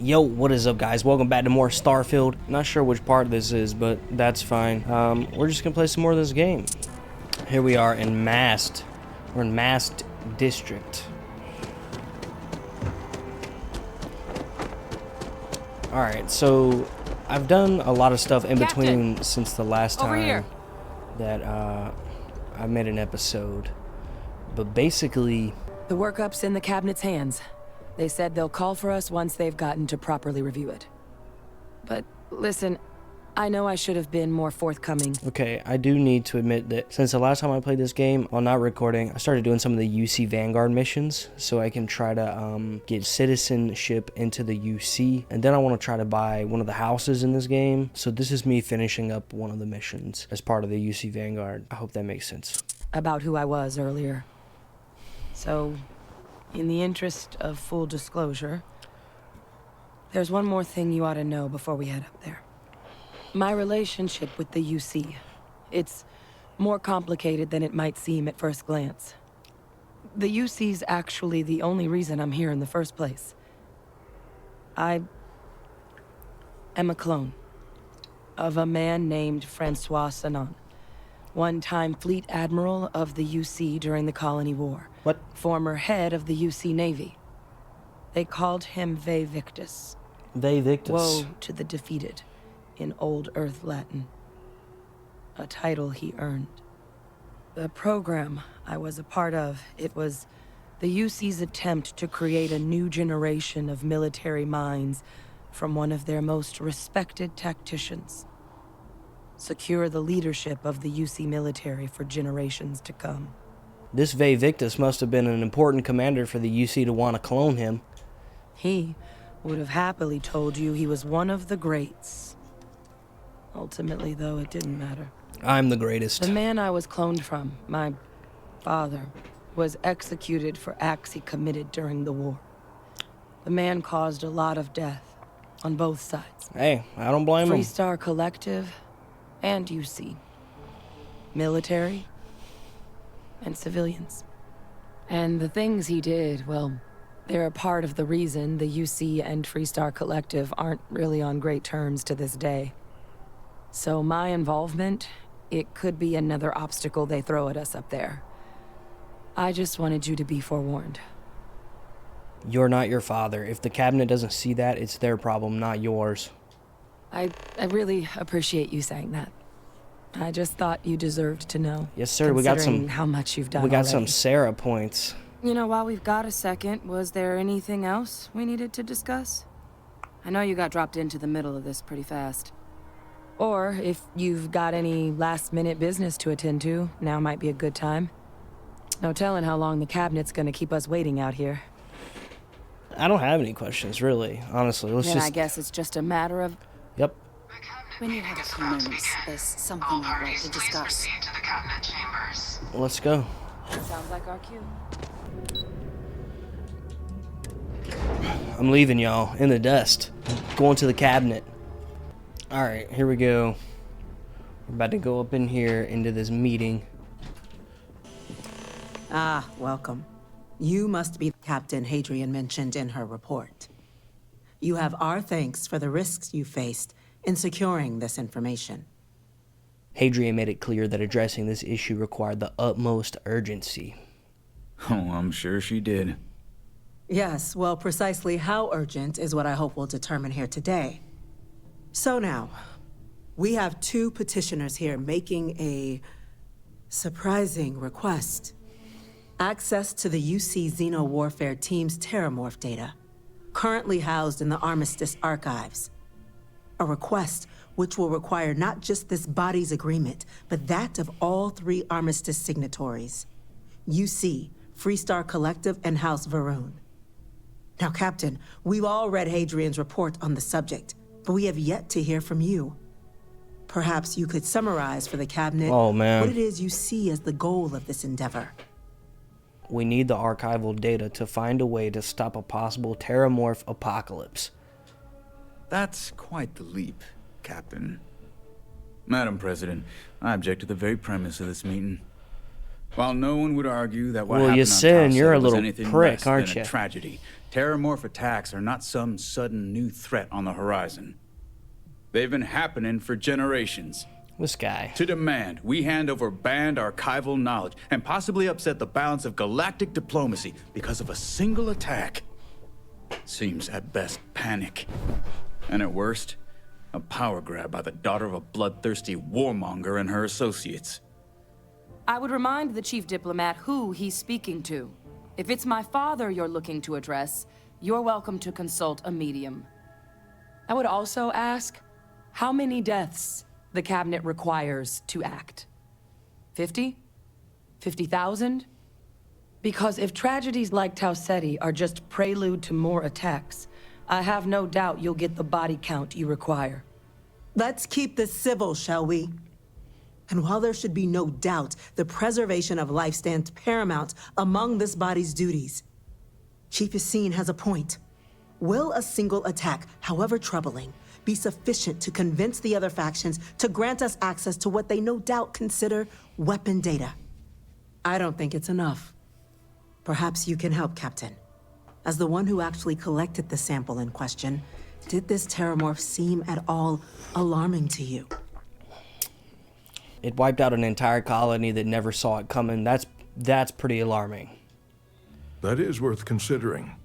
Yo, what is up, guys? Welcome back to more Starfield. Not sure which part this is, but that's fine. We're just gonna play some more of this game. Here we are in Mast. We're in Mast District. Alright, so I've done a lot of stuff in between since the last time that I made an episode. But basically... The workup's in the cabinet's hands. They said they'll call for us once they've gotten to properly review it. But listen, I know I should have been more forthcoming. Okay, I do need to admit that since the last time I played this game, while not recording, I started doing some of the UC Vanguard missions so I can try to get citizenship into the UC. And then I want to try to buy one of the houses in this game. So this is me finishing up one of the missions as part of the UC Vanguard. I hope that makes sense. About who I was earlier. So... in the interest of full disclosure, there's one more thing you ought to know before we head up there. My relationship with the UC, it's more complicated than it might seem at first glance. The UC's actually the only reason I'm here in the first place. I am a clone of a man named Francois Sanon, one-time fleet admiral of the UC during the Colony War. What? Former head of the UC Navy. They called him Vae Victus. Vae Victus. Woe to the defeated, in Old Earth Latin. A title he earned. The program I was a part of, it was the UC's attempt to create a new generation of military minds from one of their most respected tacticians. Secure the leadership of the UC military for generations to come. This Vae Victus must have been an important commander for the UC to want to clone him. He would have happily told you he was one of the greats. Ultimately, though, it didn't matter. I'm the greatest. The man I was cloned from, my father, was executed for acts he committed during the war. The man caused a lot of death on both sides. Hey, I don't blame him. Freestar Collective and UC. Military and civilians. And the things he did, well, they're a part of the reason the UC and Freestar Collective aren't really on great terms to this day. So my involvement, it could be another obstacle they throw at us up there. I just wanted you to be forewarned. You're not your father. If the cabinet doesn't see that, it's their problem, not yours. I really appreciate you saying that. I just thought you deserved to know. Yes, sir. We got some. How much you've done. We got already. some Sarah points. You know, while we've got a second, was there anything else we needed to discuss? I know you got dropped into the middle of this pretty fast. Or if you've got any last-minute business to attend to, now might be a good time. No telling how long the cabinet's gonna keep us waiting out here. I don't have any questions, really. Honestly, let's then just. I guess it's just a matter of. Yep. When you have a few moments, there's something I'd like to discuss. Let's go. Sounds like our cue. I'm leaving y'all in the dust. Going to the cabinet. Alright, here we go. We're about to go up in here into this meeting. Ah, welcome. You must be the Captain Hadrian mentioned in her report. You have our thanks for the risks you faced in securing this information. Hadrian made it clear that addressing this issue required the utmost urgency. Oh, I'm sure she did. Yes, well, precisely how urgent is what I hope we'll determine here today. So now, we have two petitioners here making a surprising request. Access to the UC Xeno Warfare Team's Terrormorph data, currently housed in the Armistice archives. A request which will require not just this body's agreement, but that of all three Armistice signatories. UC, Freestar Collective, and House Varun. Now, Captain, we've all read Hadrian's report on the subject, but we have yet to hear from you. Perhaps you could summarize for the Cabinet what it is you see as the goal of this endeavor. We need the archival data to find a way to stop a possible Terrormorph apocalypse. That's quite the leap, Captain. Madam President, I object to the very premise of this meeting. While no one would argue that what happened on you're a was little anything prick, less aren't than you? a tragedy, Terrormorph attacks are not some sudden new threat on the horizon. They've been happening for generations. This guy. To demand we hand over banned archival knowledge and possibly upset the balance of galactic diplomacy because of a single attack seems at best panic. And at worst, a power grab by the daughter of a bloodthirsty warmonger and her associates. I would remind the chief diplomat who he's speaking to. If it's my father you're looking to address, you're welcome to consult a medium. I would also ask how many deaths the cabinet requires to act. 50? 50,000? Because if tragedies like Tau Ceti are just prelude to more attacks, I have no doubt you'll get the body count you require. Let's keep this civil, shall we? And while there should be no doubt the preservation of life stands paramount among this body's duties, Chief Yassine has a point. Will a single attack, however troubling, be sufficient to convince the other factions to grant us access to what they no doubt consider weapon data? I don't think it's enough. Perhaps you can help, Captain. As the one who actually collected the sample in question, did this Terrormorph seem at all alarming to you? It wiped out an entire colony that never saw it coming. That's pretty alarming. That is worth considering.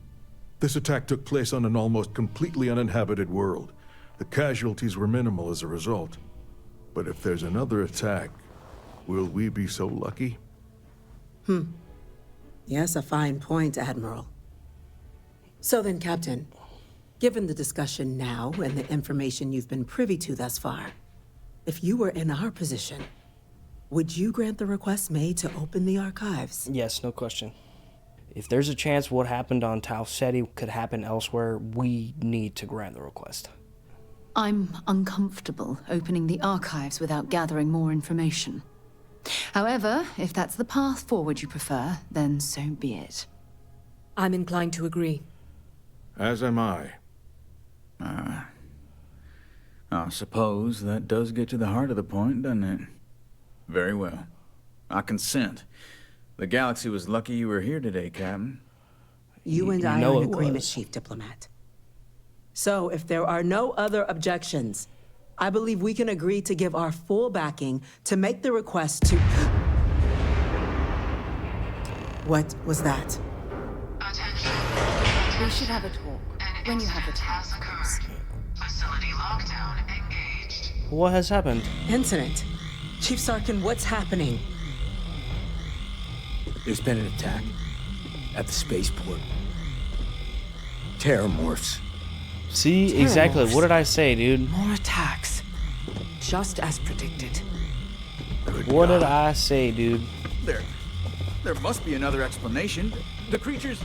This attack took place on an almost completely uninhabited world. The casualties were minimal as a result. But if there's another attack, will we be so lucky? Yes, a fine point, Admiral. So then, Captain, given the discussion now and the information you've been privy to thus far, if you were in our position, would you grant the request made to open the archives? Yes, no question. If there's a chance what happened on Tau Ceti could happen elsewhere, we need to grant the request. I'm uncomfortable opening the archives without gathering more information. However, if that's the path forward you prefer, then so be it. I'm inclined to agree. As am I. I suppose that does get to the heart of the point, doesn't it? Very well. I consent. The galaxy was lucky you were here today, Captain. You and You I know are in it agreement, was. Chief Diplomat. So, if there are no other objections, I believe we can agree to give our full backing to make the request to... What was that? Attention. We should have a talk when you have the time, Has of course. occurred. Facility lockdown engaged. What has happened? Incident. Chief Sarkin, what's happening? There's been an attack at the spaceport. Terrormorphs. See, exactly. What did I say, dude? More attacks. Just as predicted. Good What God. did I say, dude? There must be another explanation. The creatures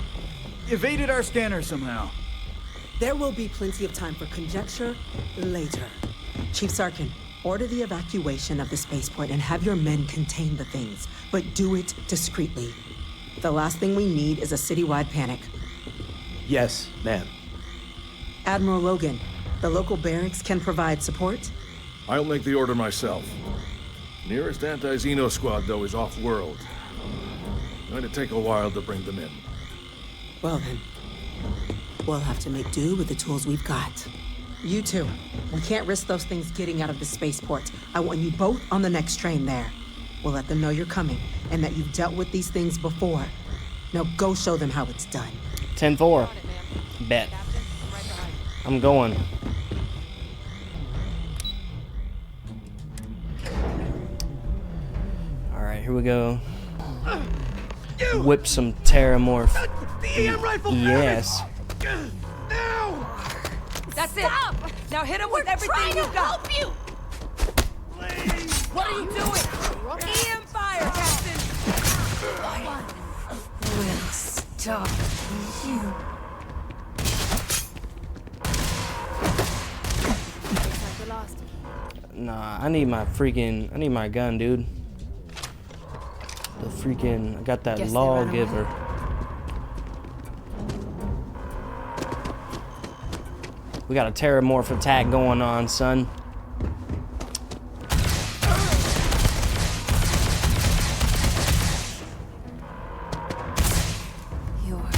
evaded our scanner somehow. There will be plenty of time for conjecture later. Chief Sarkin, order the evacuation of the spaceport and have your men contain the things, but do it discreetly. The last thing we need is a citywide panic. Yes, ma'am. Admiral Logan, the local barracks can provide support? I'll make the order myself. Nearest anti-Xeno squad, though, is off-world. Going to take a while to bring them in. Well then, we'll have to make do with the tools we've got. You two, we can't risk those things getting out of the spaceport. I want you both on the next train there. We'll let them know you're coming and that you've dealt with these things before. Now go show them how it's done. 10-4. Bet. I'm going. Alright, here we go. Whip some Terrormorph. Yes. That's it. Now hit him with everything you've got. Help you. What are you doing? EM fire, Captain. We'll stop you. Nah, I need my gun, dude. I got that Guess they ran away. lawgiver. We got a Terrormorph attack going on, son. You're not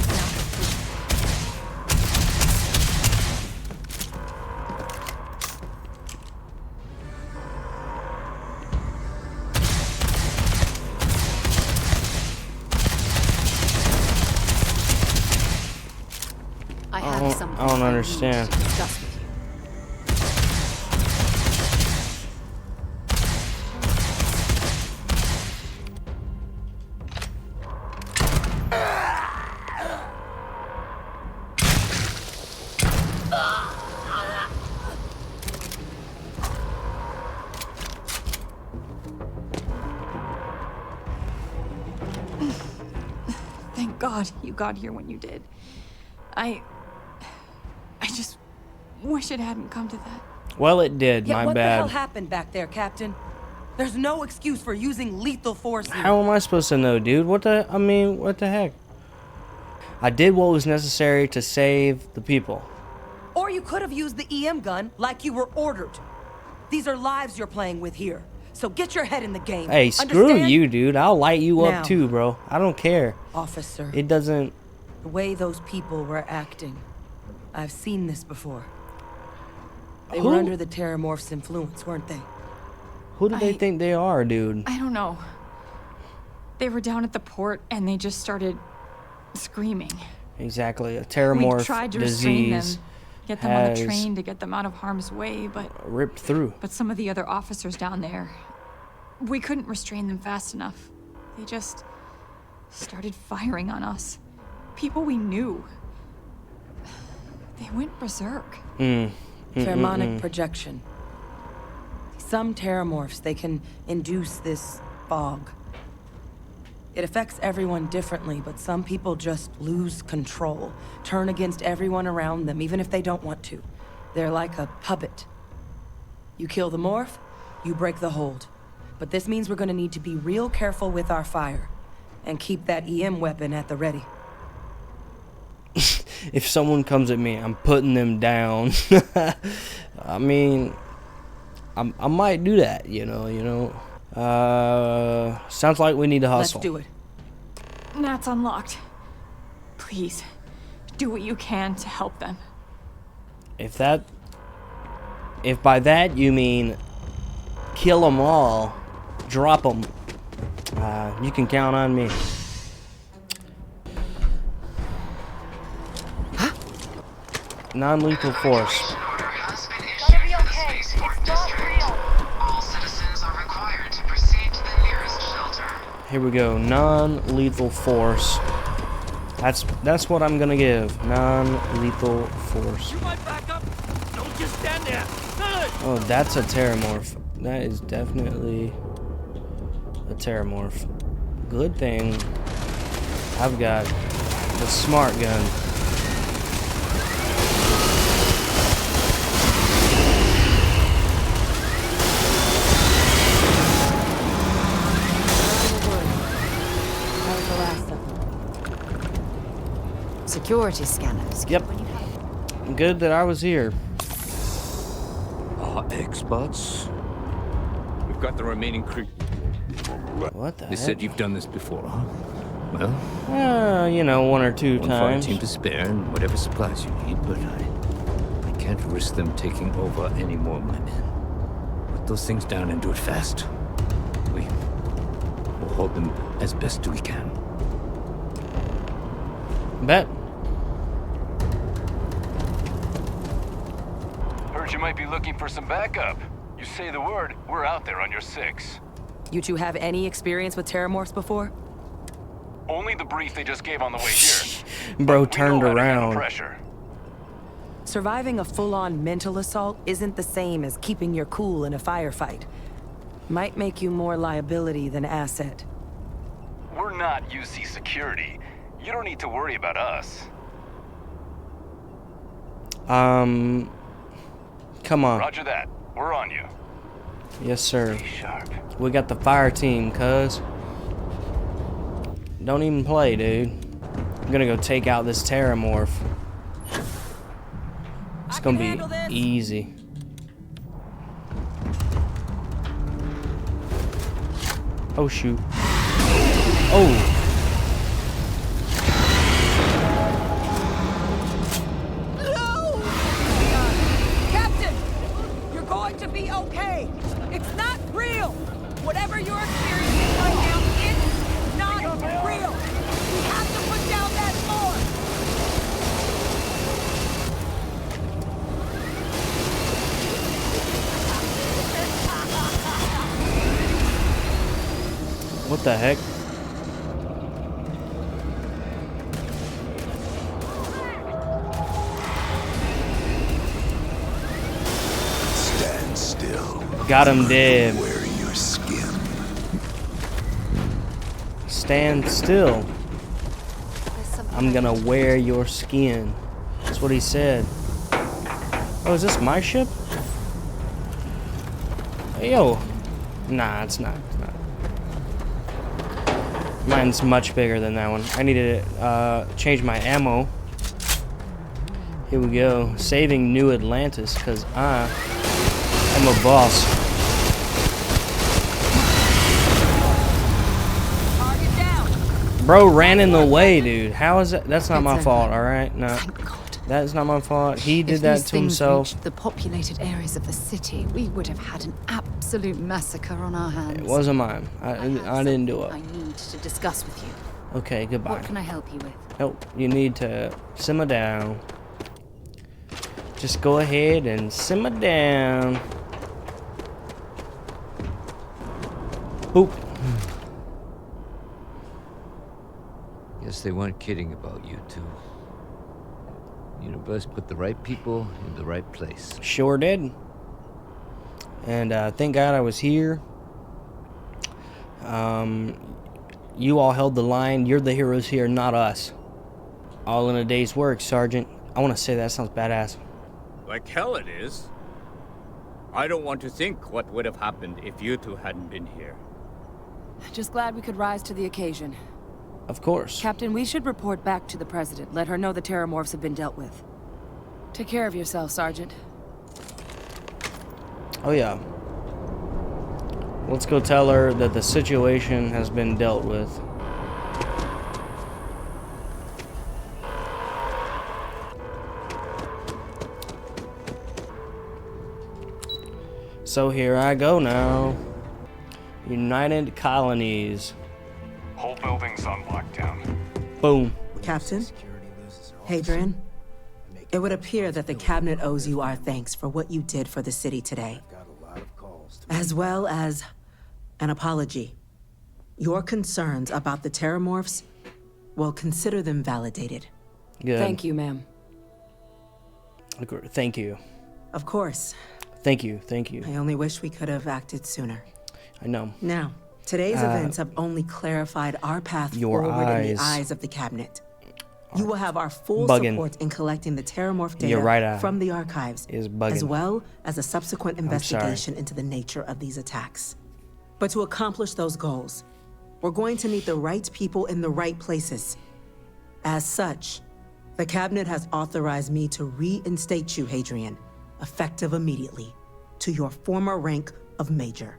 I don't understand. Discuss with you. Thank God you got here when you did. I just wish it hadn't come to that. Well, it did. Yeah, My what the hell bad. happened back there, Captain? There's no excuse for using lethal force here. How am I supposed to know, dude? What the heck? I did what was necessary to save the people. Or you could have used the EM gun like you were ordered. These are lives you're playing with here. So get your head in the game. Hey, screw Understand? you, dude. I'll light you Now. up too, bro. I don't care. Officer, It doesn't... the way those people were acting, I've seen this before. They Who? were under the Terrormorphs' influence, weren't they? Who do they think they are, dude? I don't know. They were down at the port and they just started screaming. Exactly. A We terrormorph tried to restrain them, disease get them on the has train to get them out of harm's way, but ripped through. some of the other officers down there, we couldn't restrain them fast enough. They just started firing on us. People we knew. They went berserk. Pheromonic projection. Some Terrormorphs, they can induce this fog. It affects everyone differently, but some people just lose control, turn against everyone around them, even if they don't want to. They're like a puppet. You kill the morph, you break the hold. But this means we're gonna need to be real careful with our fire, and keep that EM weapon at the ready. If someone comes at me, I'm putting them down. I mean, I might do that, you know. Sounds like we need to hustle. Let's do it. Nat's unlocked. Please, do what you can to help them. If by that you mean kill them all, drop them, you can count on me. Non-lethal force. Order has been issued for the spaceport district. All citizens are required to proceed to the nearest shelter. Here we go. Non-lethal force. That's what I'm gonna give. Non-lethal force. You might back up. Don't just stand there. Oh, that's a terrormorph. That is definitely a terrormorph. Good thing I've got the smart gun. That was the last of them. Security scanners. Yep. Good that I was here. Experts? We've got the remaining crew. What the They heck? said you've done this before, huh? Well, You know, one or two one fire times. team to spare and whatever supplies you need, but I can't risk them taking over any more of my men. Put those things down and do it fast. We'll hold them as best we can. Bet. Heard you might be looking for some backup. You say the word, we're out there on your 6. You two have any experience with Terrormorphs before? Only the brief they just gave on the way here. Bro We know turned how to handle around. pressure. Surviving a full-on mental assault isn't the same as keeping your cool in a firefight. Might make you more liability than asset. We're not UC security. You don't need to worry about us. Come on. Roger that. We're on you. Yes, sir. Stay sharp. We got the fire team, cuz. Don't even play, dude. I'm gonna go take out this terrormorph. It's gonna be easy. Oh, shoot. Oh. Captain! You're going to be okay! It's not real! Whatever you're experiencing right now, it's not real! We have to put down that What the heck? Stand still. Got him dead. Wear your skin. Stand still. I'm gonna wear your skin. That's what he said. Oh, is this my ship? Hey, yo. Nah, it's not. It's not. Mine's much bigger than that one. I need to change my ammo. Here we go. Saving New Atlantis, because I am a boss. Target down. Bro ran in the way, dude. How is that? That's not my fault, alright? No. Thank God. That is not my fault. He did If that these to things himself. reached the populated areas of the city, we would have had an absolute massacre on our hands. It wasn't mine. I didn't do it. I need to discuss with you. Okay, goodbye. What can I help you with? Nope, you need to simmer down. Just go ahead and simmer down. Boop. Guess they weren't kidding about you two. Universe put the right people in the right place. Sure did. And thank God I was here. You all held the line. You're the heroes here, not us. All in a day's work, Sergeant. I want to say that sounds badass. Like hell it is. I don't want to think what would have happened if you two hadn't been here. Just glad we could rise to the occasion. Of course. Captain, we should report back to the President. Let her know the Terrormorphs have been dealt with. Take care of yourself, Sergeant. Oh yeah. Let's go tell her that the situation has been dealt with. So here I go now. United Colonies. Whole building's on lockdown. Boom. Captain, Hadrian, it would appear that the Cabinet owes you our thanks for what you did for the city today, as well as an apology. Your concerns about the Terrormorphs, well, consider them validated. Good. Thank you, ma'am. Thank you. Of course. Thank you. Thank you. I only wish we could have acted sooner. I know. Now, today's events have only clarified our path forward in the eyes of the Cabinet. You will have our full support in collecting the Terrormorph data from the archives, as well as a subsequent investigation into the nature of these attacks. But to accomplish those goals, we're going to need the right people in the right places. As such, the Cabinet has authorized me to reinstate you, Hadrian, effective immediately, to your former rank of Major.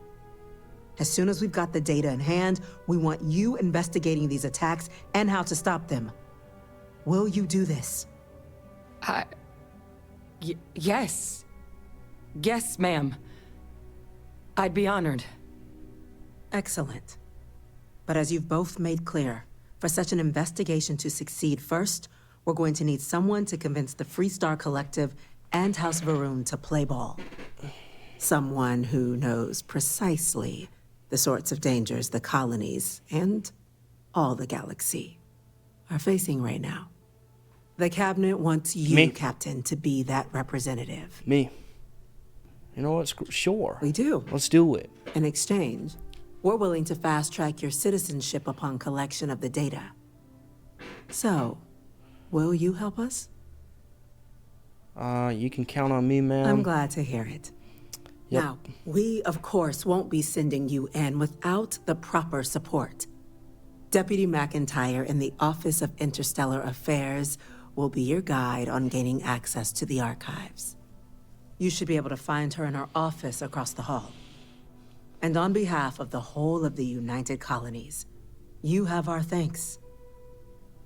As soon as we've got the data in hand, we want you investigating these attacks and how to stop them. Will you do this? Yes. Yes, ma'am. I'd be honored. Excellent. But as you've both made clear, for such an investigation to succeed first, we're going to need someone to convince the Freestar Collective and House Varun to play ball. Someone who knows precisely the sorts of dangers the colonies and all the galaxy are facing right now. The Cabinet wants you, Captain, to be that representative. Me. You know what? Sure. We do. Let's do it. In exchange, we're willing to fast-track your citizenship upon collection of the data. So, will you help us? You can count on me, ma'am. I'm glad to hear it. Yep. Now, we, of course, won't be sending you in without the proper support. Deputy McIntyre in the Office of Interstellar Affairs will be your guide on gaining access to the archives. You should be able to find her in her office across the hall. And on behalf of the whole of the United Colonies, you have our thanks.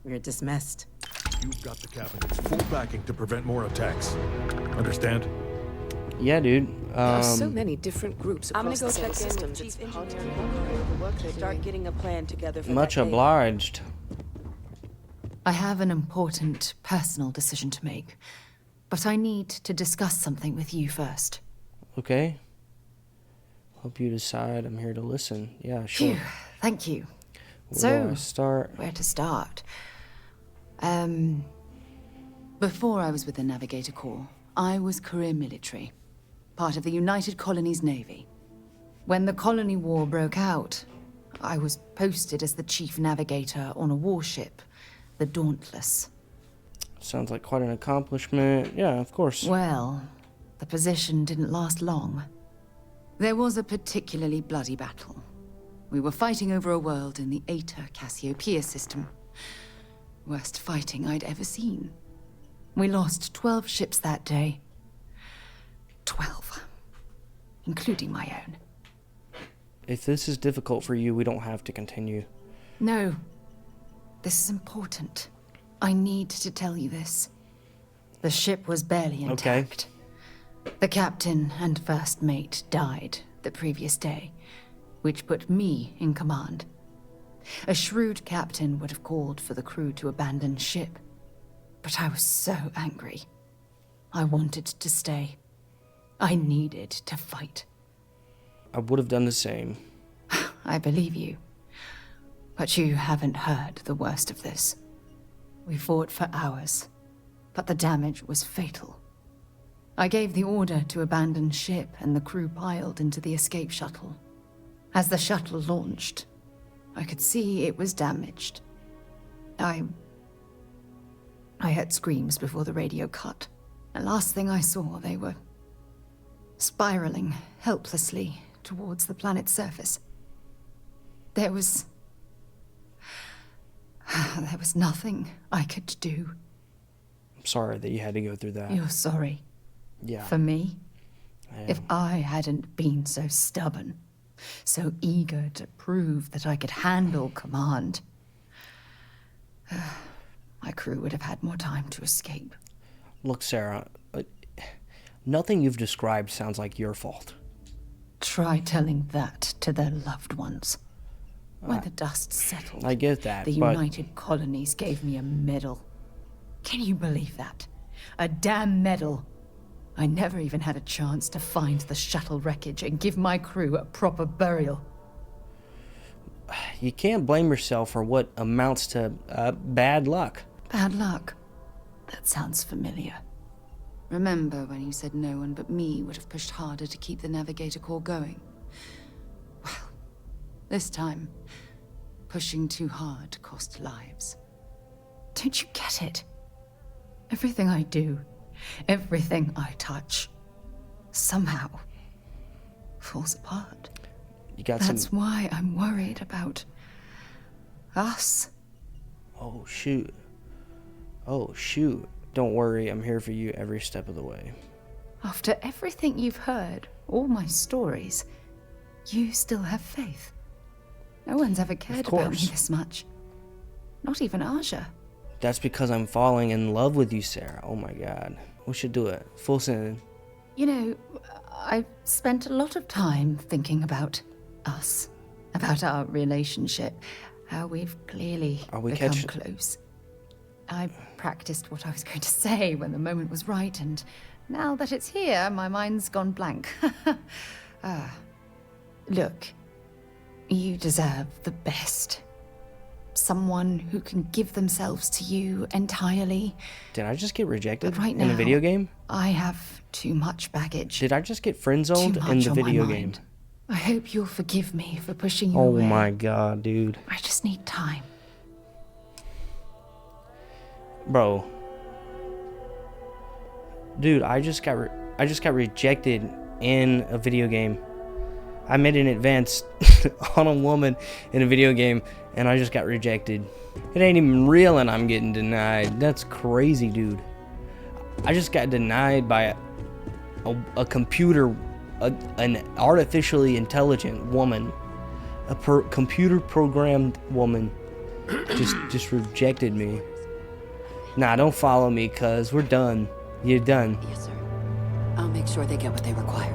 You're dismissed. You've got the Cabinet's full backing to prevent more attacks. Understand? Yeah, dude. There are so many different groups I'm gonna across go the check in systems. with It's Chief hard to Engineer. know the work they're Start doing. getting a plan together for Much that day. obliged. I have an important personal decision to make, but I need to discuss something with you first. Okay. Hope you decide. I'm here to listen. Yeah, sure. Phew, thank you. Where do I start? Where to start? Before I was with the Navigator Corps, I was career military, part of the United Colonies Navy. When the Colony War broke out, I was posted as the chief navigator on a warship, the Dauntless. Sounds like quite an accomplishment. Yeah, of course. Well, the position didn't last long. There was a particularly bloody battle. We were fighting over a world in the Eta Cassiopeia system. Worst fighting I'd ever seen. We lost 12 ships that day. 12. Including my own. If this is difficult for you, we don't have to continue. No. This is important. I need to tell you this. The ship was barely intact. Okay. The captain and first mate died the previous day, which put me in command. A shrewd captain would have called for the crew to abandon ship, but I was so angry. I wanted to stay. I needed to fight. I would have done the same. I believe you. But you haven't heard the worst of this. We fought for hours, but the damage was fatal. I gave the order to abandon ship and the crew piled into the escape shuttle. As the shuttle launched, I could see it was damaged. I heard screams before the radio cut. The last thing I saw, they were spiraling helplessly towards the planet's surface. There was nothing I could do. I'm sorry that you had to go through that. You're sorry. Yeah. For me? If I hadn't been so stubborn, so eager to prove that I could handle command, my crew would have had more time to escape. Look, Sarah, nothing you've described sounds like your fault. Try telling that to their loved ones. When the dust settled, I get that, the but United Colonies gave me a medal. Can you believe that? A damn medal. I never even had a chance to find the shuttle wreckage and give my crew a proper burial. you can't blame yourself for what amounts to bad luck. Bad luck? That sounds familiar. Remember when you said no one but me would have pushed harder to keep the Navigator Corps going? Well, this time, pushing too hard cost lives. Don't you get it? Everything I do, everything I touch, somehow falls apart. You got That's why I'm worried about us. Oh, shoot. Oh, shoot. Don't worry, I'm here for you every step of the way. After everything you've heard, all my stories, you still have faith. No one's ever cared about me this much. Not even Aja. That's because I'm falling in love with you, Sarah. Oh my god. We should do it. Full send. You know, I've spent a lot of time thinking about us, about our relationship, how we've clearly become close. I practiced what I was going to say when the moment was right, and now that it's here, my mind's gone blank. Look, you deserve the best. Someone who can give themselves to you entirely. Did I just get rejected But right in now, a video game? I have too much baggage. Did I just get friend-zoned in the video game? I hope you'll forgive me for pushing you Oh away. my god, dude. I just need time. Bro. Dude, I just got rejected in a video game. I made an advance on a woman in a video game, and I just got rejected. It ain't even real, and I'm getting denied. That's crazy, dude. I just got denied by a computer, an artificially intelligent woman, a computer-programmed woman, just rejected me. Nah, don't follow me, cuz we're done. You're done. Yes, sir. I'll make sure they get what they require.